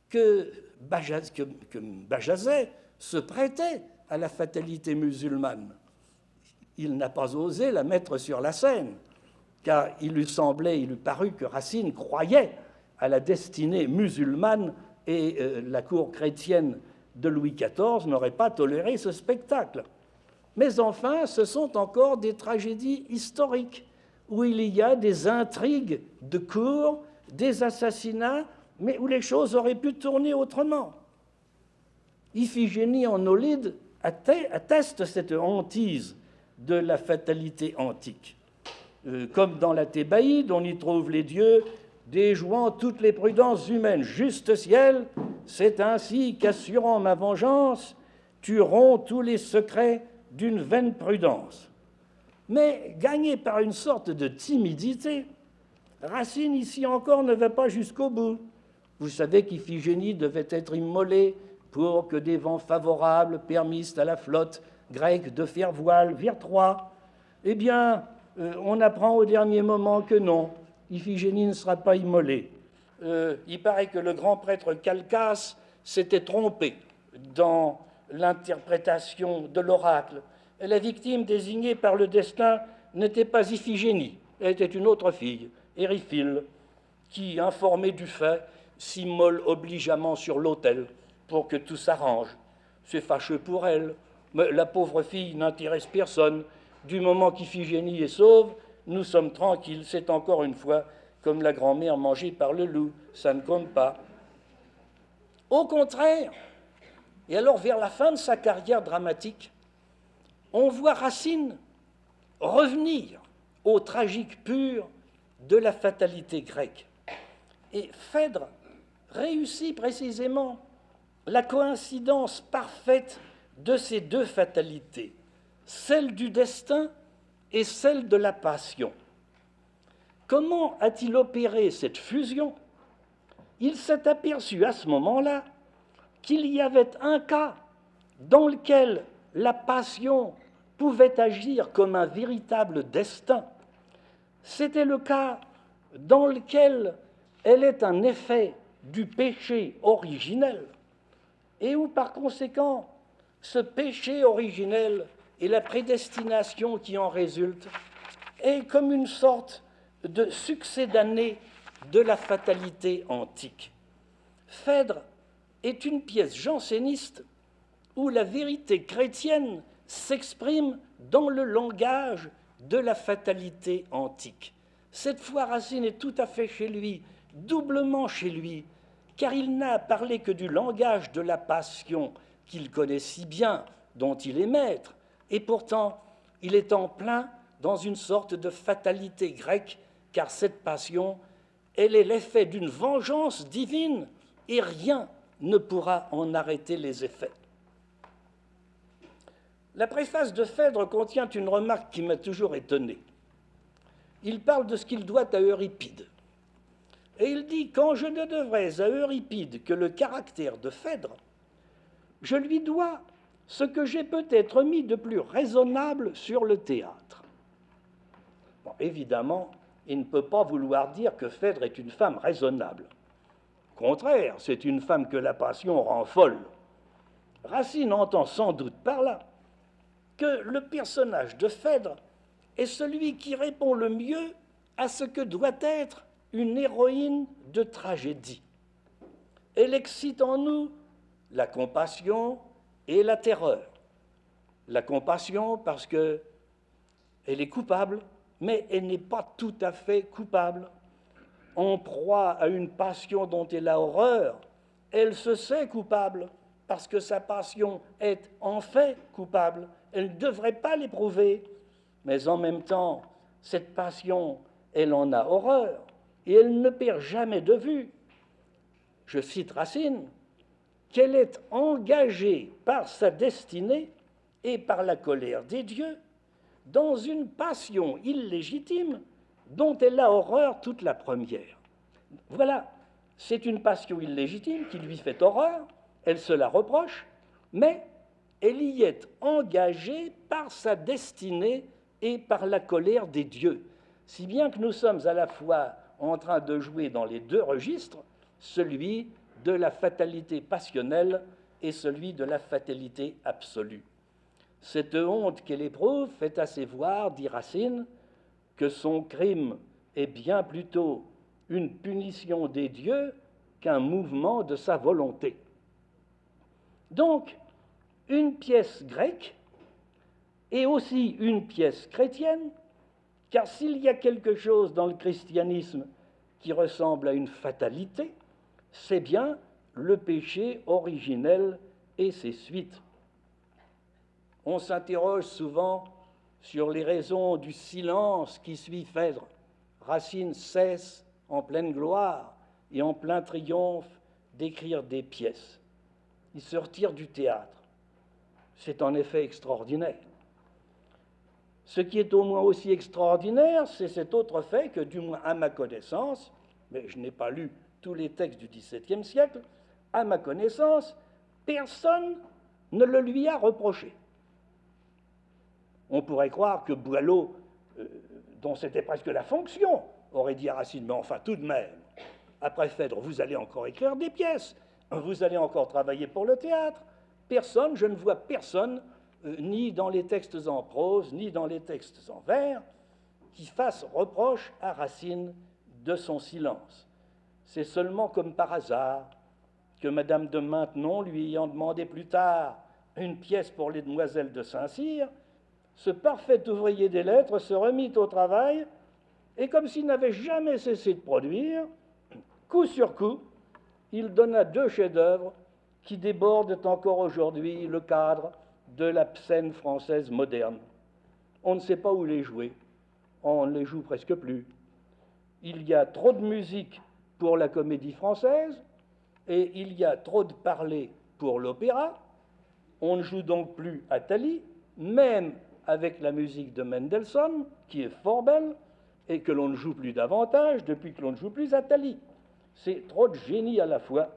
que Bajazet se prêtait à la fatalité musulmane. Il n'a pas osé la mettre sur la scène, car il lui parut que Racine croyait à la destinée musulmane et la cour chrétienne de Louis XIV n'aurait pas toléré ce spectacle. Mais enfin, ce sont encore des tragédies historiques où il y a des intrigues de cour, des assassinats, mais où les choses auraient pu tourner autrement. Iphigénie en Aulide atteste cette hantise de la fatalité antique. Comme dans la Thébaïde, on y trouve les dieux déjouant toutes les prudences humaines. Juste ciel, c'est ainsi qu'assurant ma vengeance, tueront tous les secrets d'une vaine prudence. Mais gagné par une sorte de timidité, Racine, ici encore, ne va pas jusqu'au bout. Vous savez qu'Iphigénie devait être immolée pour que des vents favorables permissent à la flotte grecque de faire voile vers Troie. Eh bien, on apprend au dernier moment que non, Iphigénie ne sera pas immolée. Il paraît que le grand prêtre Calcas s'était trompé dans l'interprétation de l'oracle. La victime désignée par le destin n'était pas Iphigénie, elle était une autre fille, Éryphile, qui, informée du fait, s'immole obligeamment sur l'autel pour que tout s'arrange. C'est fâcheux pour elle, mais la pauvre fille n'intéresse personne. Du moment qu'Iphigénie est sauve, nous sommes tranquilles. C'est encore une fois comme la grand-mère mangée par le loup, ça ne compte pas. Au contraire, et alors vers la fin de sa carrière dramatique, on voit Racine revenir au tragique pur de la fatalité grecque. Et Phèdre réussit précisément la coïncidence parfaite de ces deux fatalités, celle du destin et celle de la passion. Comment a-t-il opéré cette fusion? Il s'est aperçu à ce moment-là qu'il y avait un cas dans lequel la passion pouvait agir comme un véritable destin. C'était le cas dans lequel elle est un effet du péché originel et où, par conséquent, ce péché originel et la prédestination qui en résulte est comme une sorte de succédané de la fatalité antique. Phèdre est une pièce janséniste où la vérité chrétienne s'exprime dans le langage de la fatalité antique. Cette fois, Racine est tout à fait chez lui, doublement chez lui, car il n'a parlé que du langage de la passion qu'il connaît si bien, dont il est maître, et pourtant il est en plein dans une sorte de fatalité grecque, car cette passion, elle est l'effet d'une vengeance divine, et rien ne pourra en arrêter les effets. La préface de Phèdre contient une remarque qui m'a toujours étonné. Il parle de ce qu'il doit à Euripide. Et il dit « Quand je ne devrais à Euripide que le caractère de Phèdre, je lui dois ce que j'ai peut-être mis de plus raisonnable sur le théâtre. » Bon, évidemment, il ne peut pas vouloir dire que Phèdre est une femme raisonnable. Au contraire, c'est une femme que la passion rend folle. Racine entend sans doute par là que le personnage de Phèdre est celui qui répond le mieux à ce que doit être une héroïne de tragédie. Elle excite en nous la compassion et la terreur. La compassion parce qu'elle est coupable, mais elle n'est pas tout à fait coupable. En proie à une passion dont elle a horreur, elle se sait coupable parce que sa passion est en fait coupable. Elle ne devrait pas l'éprouver, mais en même temps, cette passion, elle en a horreur et elle ne perd jamais de vue, je cite Racine, qu'elle est engagée par sa destinée et par la colère des dieux dans une passion illégitime dont elle a horreur toute la première. Voilà, c'est une passion illégitime qui lui fait horreur, elle se la reproche, mais elle y est engagée par sa destinée et par la colère des dieux, si bien que nous sommes à la fois en train de jouer dans les deux registres, celui de la fatalité passionnelle et celui de la fatalité absolue. Cette honte qu'elle éprouve fait assez voir, dit Racine, que son crime est bien plutôt une punition des dieux qu'un mouvement de sa volonté. Donc, une pièce grecque est aussi une pièce chrétienne, car s'il y a quelque chose dans le christianisme qui ressemble à une fatalité, c'est bien le péché originel et ses suites. On s'interroge souvent sur les raisons du silence qui suit Phèdre. Racine cesse, en pleine gloire et en plein triomphe, d'écrire des pièces. Il se retire du théâtre. C'est en effet extraordinaire. Ce qui est au moins aussi extraordinaire, c'est cet autre fait que, du moins à ma connaissance, mais je n'ai pas lu tous les textes du XVIIe siècle, à ma connaissance, personne ne le lui a reproché. On pourrait croire que Boileau, dont c'était presque la fonction, aurait dit à Racine, mais enfin tout de même, après Phèdre, vous allez encore écrire des pièces, vous allez encore travailler pour le théâtre. Personne, je ne vois personne, ni dans les textes en prose, ni dans les textes en vers, qui fasse reproche à Racine de son silence. C'est seulement comme par hasard que Madame de Maintenon, lui ayant demandé plus tard une pièce pour les demoiselles de Saint-Cyr, ce parfait ouvrier des lettres se remit au travail et, comme s'il n'avait jamais cessé de produire, coup sur coup, il donna 2 chefs-d'œuvre qui débordent encore aujourd'hui le cadre de la scène française moderne. On ne sait pas où les jouer, on ne les joue presque plus. Il y a trop de musique pour la comédie française et il y a trop de parler pour l'opéra. On ne joue donc plus Athalie, même avec la musique de Mendelssohn, qui est fort belle, et que l'on ne joue plus davantage depuis que l'on ne joue plus Athalie. C'est trop de génie à la fois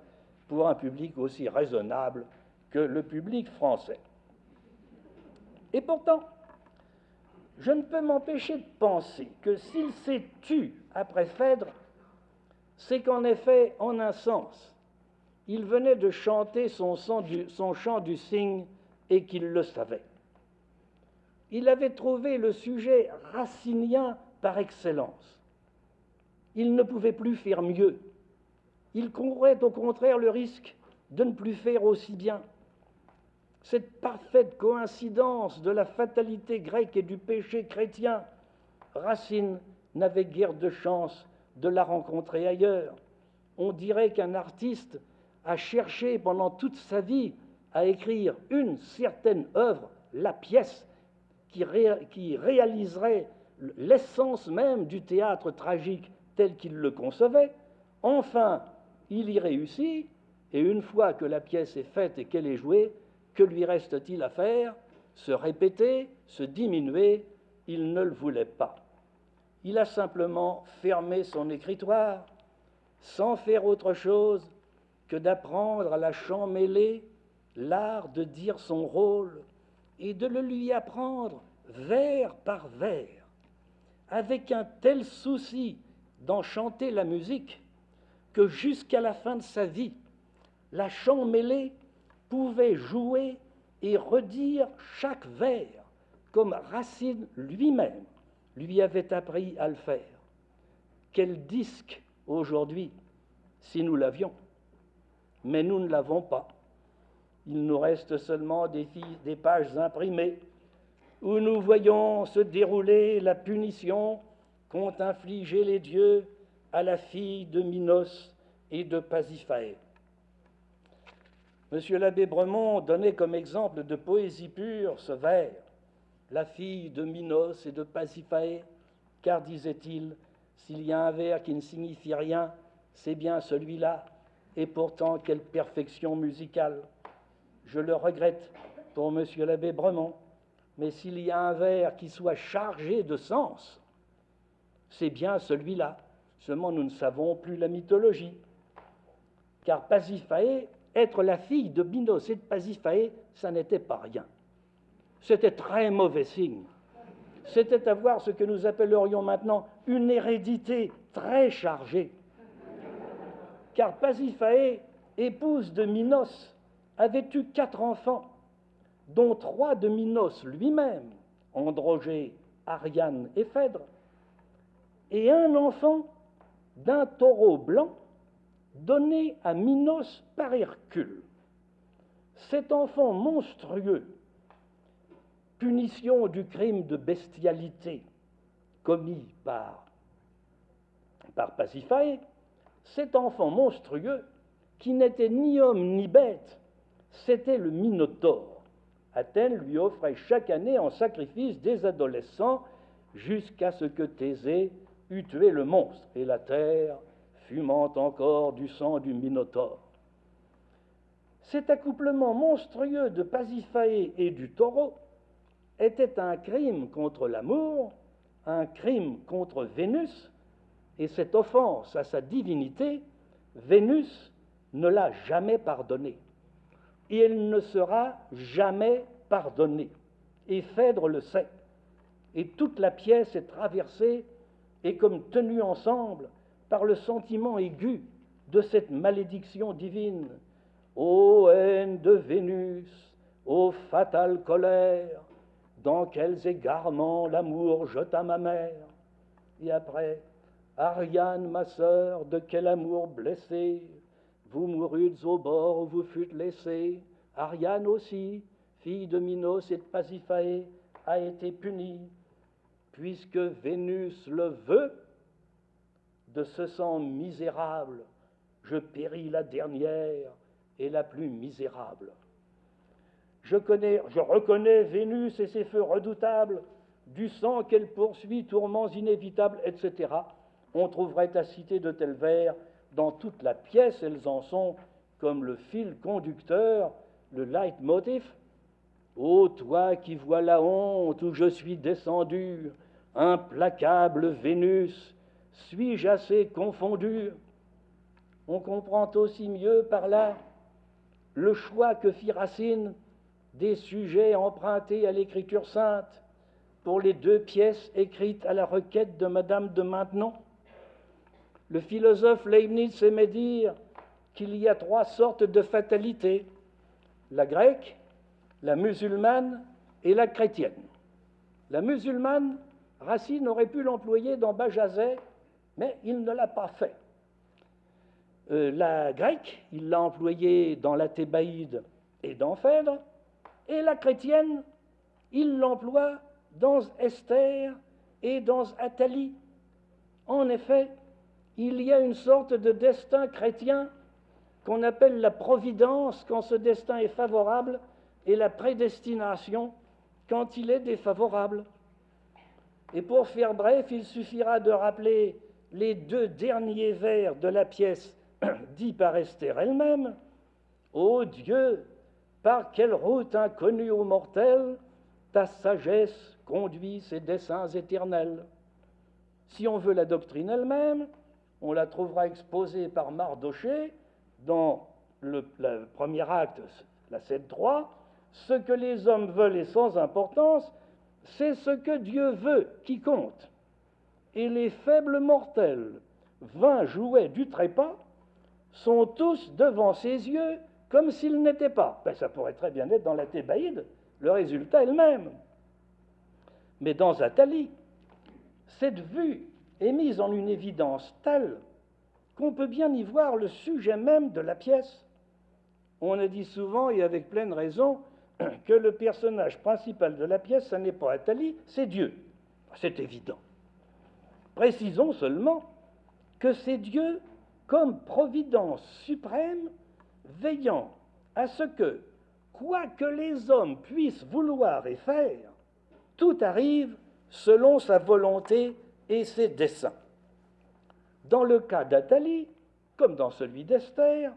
pour un public aussi raisonnable que le public français. Et pourtant, je ne peux m'empêcher de penser que s'il s'est tu après Phèdre, c'est qu'en effet, en un sens, il venait de chanter son chant du cygne et qu'il le savait. Il avait trouvé le sujet racinien par excellence. Il ne pouvait plus faire mieux. Il courait au contraire le risque de ne plus faire aussi bien. Cette parfaite coïncidence de la fatalité grecque et du péché chrétien, Racine n'avait guère de chance de la rencontrer ailleurs. On dirait qu'un artiste a cherché pendant toute sa vie à écrire une certaine œuvre, la pièce, qui réaliserait l'essence même du théâtre tragique tel qu'il le concevait. Enfin, il y réussit, et une fois que la pièce est faite et qu'elle est jouée, que lui reste-t-il à faire? se répéter, se diminuer, il ne le voulait pas. Il a simplement fermé son écritoire, sans faire autre chose que d'apprendre à la chant-mêlée l'art de dire son rôle et de le lui apprendre vers par vers, avec un tel souci d'en chanter la musique que jusqu'à la fin de sa vie, la chant-mêlée pouvait jouer et redire chaque vers comme Racine lui-même lui avait appris à le faire. Quel disque aujourd'hui, si nous l'avions, mais nous ne l'avons pas. Il nous reste seulement des pages imprimées où nous voyons se dérouler la punition qu'ont infligée les dieux à la fille de Minos et de Pasiphae. Monsieur l'abbé Bremont donnait comme exemple de poésie pure ce vers, la fille de Minos et de Pasiphae, car, disait-il, s'il y a un vers qui ne signifie rien, c'est bien celui-là, et pourtant quelle perfection musicale. Je le regrette pour monsieur l'abbé Bremont, mais s'il y a un vers qui soit chargé de sens, c'est bien celui-là. Seulement nous ne savons plus la mythologie. Car Pasiphae, être la fille de Minos et de Pasiphae, ça n'était pas rien. C'était très mauvais signe. C'était avoir ce que nous appellerions maintenant une hérédité très chargée. Car Pasiphae, épouse de Minos, avait eu 4 enfants, dont 3 de Minos lui-même, Androgée, Ariane et Phèdre, et un enfant d'un taureau blanc donné à Minos par Hercule. Cet enfant monstrueux, punition du crime de bestialité commis par Pasiphae, cet enfant monstrueux, qui n'était ni homme ni bête, c'était le Minotaure. Athènes lui offrait chaque année en sacrifice des adolescents jusqu'à ce que Thésée eût tué le monstre, et la terre fumant encore du sang du Minotaure. Cet accouplement monstrueux de Pasiphae et du taureau était un crime contre l'amour, un crime contre Vénus, et cette offense à sa divinité, Vénus ne l'a jamais pardonnée. Et elle ne sera jamais pardonnée. Et Phèdre le sait. Et toute la pièce est traversée et comme tenue ensemble par le sentiment aigu de cette malédiction divine. Ô haine de Vénus, ô fatale colère, dans quels égarements l'amour jeta ma mère. Et après, Ariane, ma sœur, de quel amour blessée, vous mourûtes au bord où vous fûtes laissée. Ariane aussi, fille de Minos et de Pasiphae, a été punie, puisque Vénus le veut. De ce sang misérable, je péris la dernière et la plus misérable. Je reconnais Vénus et ses feux redoutables, du sang qu'elle poursuit, tourments inévitables, etc. On trouverait à citer de tels vers dans toute la pièce, elles en sont comme le fil conducteur, le leitmotiv. Ô toi qui vois la honte où je suis descendu, implacable Vénus, suis-je assez confondu? On comprend aussi mieux par là le choix que fit Racine des sujets empruntés à l'écriture sainte pour les 2 pièces écrites à la requête de Madame de Maintenon. Le philosophe Leibniz aimait dire qu'il y a 3 sortes de fatalité, la grecque, la musulmane et la chrétienne. La musulmane, Racine aurait pu l'employer dans Bajazet, mais il ne l'a pas fait. La grecque, il l'a employée dans la Thébaïde et dans Phèdre, et la chrétienne, il l'emploie dans Esther et dans Athalie. En effet, il y a une sorte de destin chrétien qu'on appelle la providence quand ce destin est favorable et la prédestination quand il est défavorable. Et pour faire bref, il suffira de rappeler les 2 derniers vers de la pièce dits par Esther elle-même. Ô Dieu, par quelle route inconnue aux mortels ta sagesse conduit ses desseins éternels. Si on veut la doctrine elle-même, on la trouvera exposée par Mardochée dans le premier acte, la 7.3. Ce que les hommes veulent est sans importance, c'est ce que Dieu veut qui compte. Et les faibles mortels, vains jouets du trépas, sont tous devant ses yeux comme s'ils n'étaient pas. Ben, ça pourrait très bien être dans la Thébaïde, le résultat est le même. Mais dans Athalie, cette vue est mise en une évidence telle qu'on peut bien y voir le sujet même de la pièce. On a dit souvent, et avec pleine raison, que le personnage principal de la pièce, ce n'est pas Athalie, c'est Dieu. C'est évident. Précisons seulement que c'est Dieu comme providence suprême veillant à ce que, quoi que les hommes puissent vouloir et faire, tout arrive selon sa volonté et ses desseins. Dans le cas d'Athalie, comme dans celui d'Esther,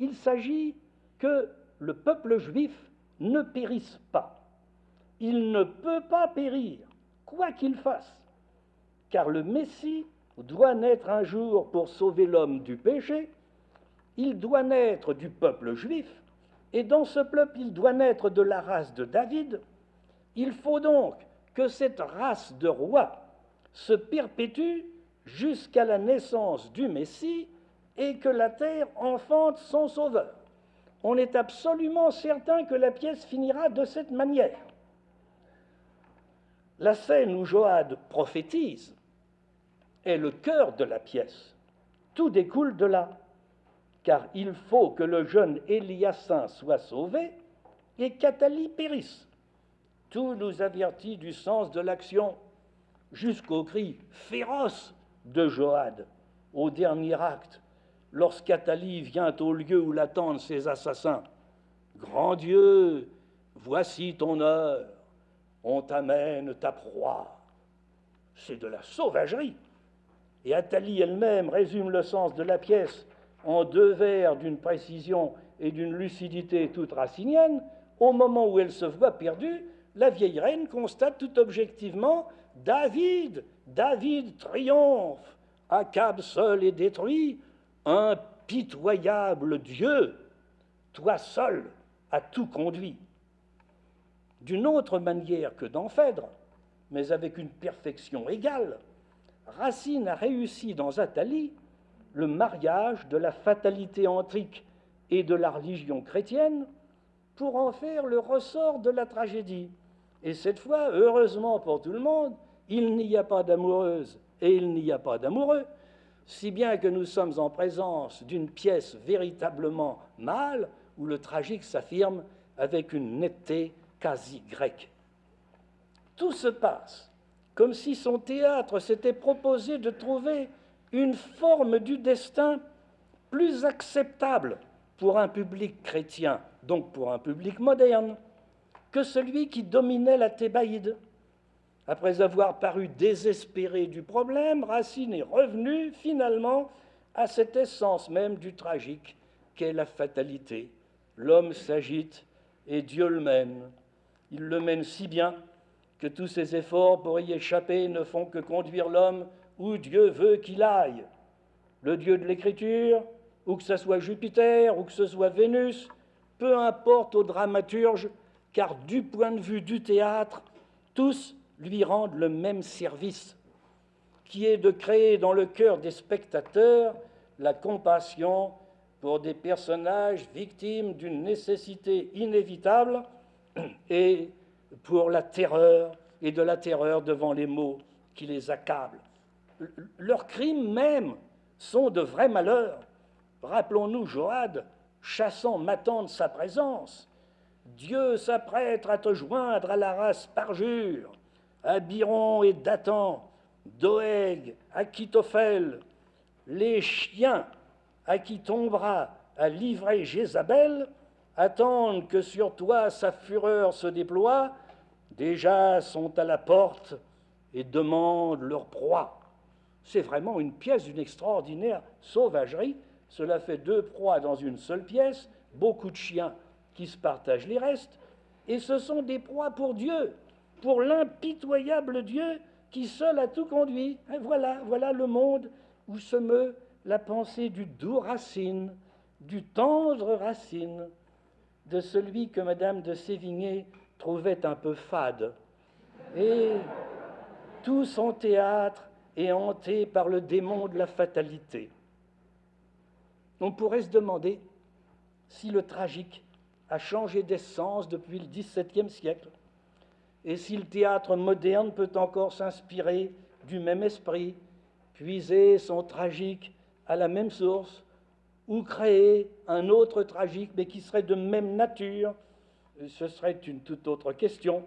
il s'agit que le peuple juif ne périsse pas. Il ne peut pas périr, quoi qu'il fasse, car le Messie doit naître un jour pour sauver l'homme du péché, il doit naître du peuple juif, et dans ce peuple, il doit naître de la race de David. Il faut donc que cette race de rois se perpétue jusqu'à la naissance du Messie et que la terre enfante son sauveur. On est absolument certain que la pièce finira de cette manière. La scène où Joad prophétise est le cœur de la pièce. Tout découle de là, car il faut que le jeune Éliassin soit sauvé et qu'Athalie périsse. Tout nous avertit du sens de l'action, jusqu'au cri féroce de Joad au dernier acte, lorsqu'Athalie vient au lieu où l'attendent ses assassins. Grand Dieu, voici ton heure, on t'amène ta proie. C'est de la sauvagerie. Et Athalie elle-même résume le sens de la pièce en 2 vers d'une précision et d'une lucidité toute racinienne. Au moment où elle se voit perdue, la vieille reine constate tout objectivement « David, David triomphe, Akab seul est détruit, impitoyable Dieu, toi seul as tout conduit. » D'une autre manière que dans Phèdre, mais avec une perfection égale, Racine a réussi dans Athalie le mariage de la fatalité antique et de la religion chrétienne pour en faire le ressort de la tragédie. Et cette fois, heureusement pour tout le monde, il n'y a pas d'amoureuse et il n'y a pas d'amoureux, si bien que nous sommes en présence d'une pièce véritablement mâle où le tragique s'affirme avec une netteté quasi grecque. Tout se passe comme si son théâtre s'était proposé de trouver une forme du destin plus acceptable pour un public chrétien, donc pour un public moderne, que celui qui dominait la Thébaïde. Après avoir paru désespéré du problème, Racine est revenu finalement à cette essence même du tragique qu'est la fatalité. L'homme s'agite et Dieu le mène. Il le mène si bien que tous ses efforts pour y échapper ne font que conduire l'homme où Dieu veut qu'il aille. Le Dieu de l'Écriture, ou que ce soit Jupiter, ou que ce soit Vénus, peu importe au dramaturge, car du point de vue du théâtre, tous lui rendent le même service, qui est de créer dans le cœur des spectateurs la compassion pour des personnages victimes d'une nécessité inévitable et pour la terreur et de la terreur devant les maux qui les accablent. Leurs crimes même sont de vrais malheurs. Rappelons-nous Joad chassant Matan de sa présence. Dieu s'apprête à te joindre à la race parjure, à Biron et Dathan, Doeg, Achitophel, les chiens à qui tombera à livrer Jézabel attendent que sur toi sa fureur se déploie, déjà sont à la porte et demandent leur proie. C'est vraiment une pièce d'une extraordinaire sauvagerie. Cela fait 2 proies dans une seule pièce, beaucoup de chiens qui se partagent les restes, et ce sont des proies pour Dieu, pour l'impitoyable Dieu qui seul a tout conduit. Et voilà le monde où se meut la pensée du doux Racine, du tendre Racine, de celui que Madame de Sévigné trouvait un peu fade. Et tout son théâtre est hanté par le démon de la fatalité. On pourrait se demander si le tragique a changé d'essence depuis le XVIIe siècle et si le théâtre moderne peut encore s'inspirer du même esprit, puiser son tragique à la même source ou créer un autre tragique mais qui serait de même nature. Ce serait une toute autre question.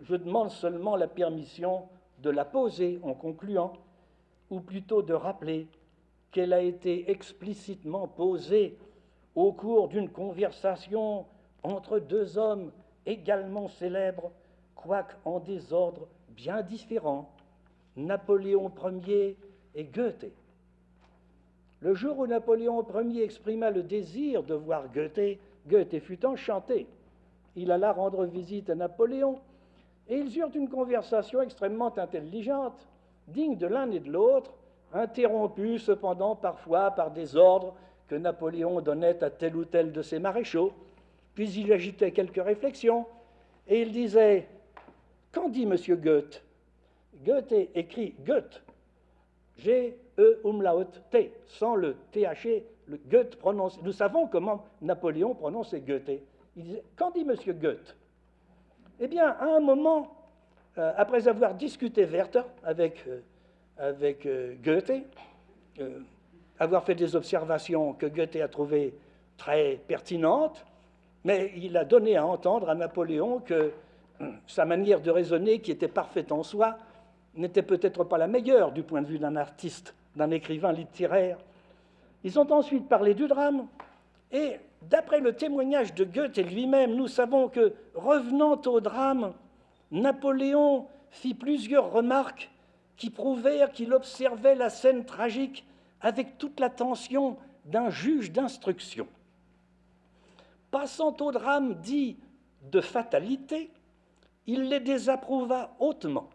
Je demande seulement la permission de la poser en concluant, ou plutôt de rappeler qu'elle a été explicitement posée au cours d'une conversation entre deux hommes également célèbres, quoique en des ordres bien différents, Napoléon Ier et Goethe. Le jour où Napoléon Ier exprima le désir de voir Goethe, Goethe fut enchanté. Il alla rendre visite à Napoléon et ils eurent une conversation extrêmement intelligente, digne de l'un et de l'autre, interrompue cependant parfois par des ordres que Napoléon donnait à tel ou tel de ses maréchaux. Puis il agitait quelques réflexions et il disait « Qu'en dit M. Goethe ?» Goethe écrit « Goethe », G-E umlaut T, sans le TH, le Goethe prononce. Nous savons comment Napoléon prononçait Goethe. Il disait « Qu'en dit M. Goethe ?» Eh bien, à un moment, après avoir discuté Werther avec Goethe, avoir fait des observations que Goethe a trouvées très pertinentes, mais il a donné à entendre à Napoléon que sa manière de raisonner, qui était parfaite en soi, n'était peut-être pas la meilleure du point de vue d'un artiste, d'un écrivain littéraire. Ils ont ensuite parlé du drame, et d'après le témoignage de Goethe lui-même, nous savons que, revenant au drame, Napoléon fit plusieurs remarques qui prouvèrent qu'il observait la scène tragique avec toute l'attention d'un juge d'instruction. Passant au drame dit de fatalité, il les désapprouva hautement.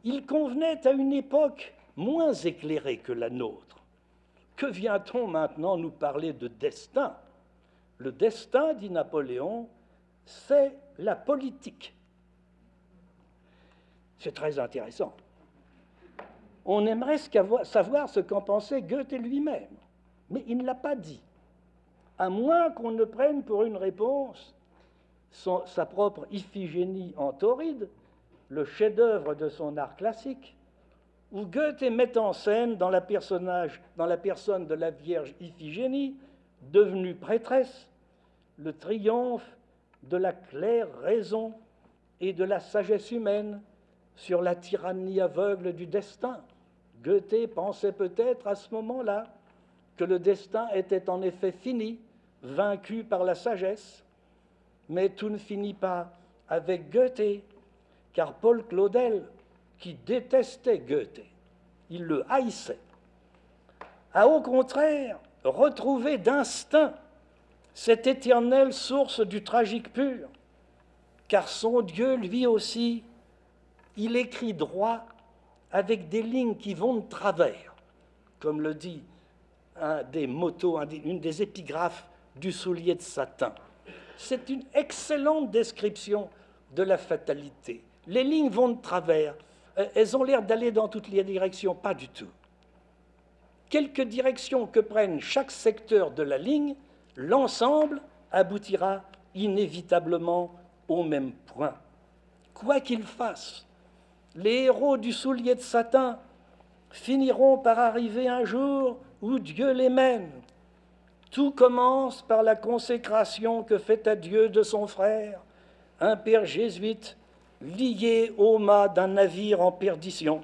Il convenait à une époque moins éclairée que la nôtre. Que vient-on maintenant nous parler de destin ? Le destin, dit Napoléon, c'est la politique. C'est très intéressant. On aimerait savoir ce qu'en pensait Goethe lui-même, mais il ne l'a pas dit, à moins qu'on ne prenne pour une réponse sa propre Iphigénie en Tauride, le chef-d'œuvre de son art classique, où Goethe met en scène dans la personne de la Vierge Iphigénie, devenue prêtresse, le triomphe de la claire raison et de la sagesse humaine sur la tyrannie aveugle du destin. Goethe pensait peut-être à ce moment-là que le destin était en effet fini, vaincu par la sagesse, mais tout ne finit pas avec Goethe, car Paul Claudel, qui détestait Goethe, il le haïssait, a au contraire retrouvé d'instinct cette éternelle source du tragique pur, car son Dieu, lui aussi, il écrit droit avec des lignes qui vont de travers, comme le dit un des motos, une des épigraphes du soulier de satin. C'est une excellente description de la fatalité. Les lignes vont de travers, elles ont l'air d'aller dans toutes les directions, pas du tout. Quelque direction que prenne chaque secteur de la ligne, l'ensemble aboutira inévitablement au même point. Quoi qu'il fasse, les héros du soulier de satin finiront par arriver un jour où Dieu les mène. Tout commence par la consécration que fait à Dieu de son frère, un père jésuite lié au mât d'un navire en perdition.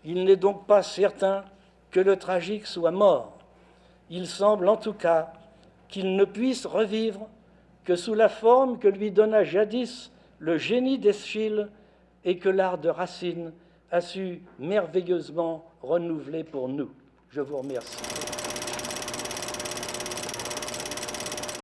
Il n'est donc pas certain que le tragique soit mort. Il semble en tout cas qu'il ne puisse revivre que sous la forme que lui donna jadis le génie d'Eschyle et que l'art de Racine a su merveilleusement renouveler pour nous. Je vous remercie.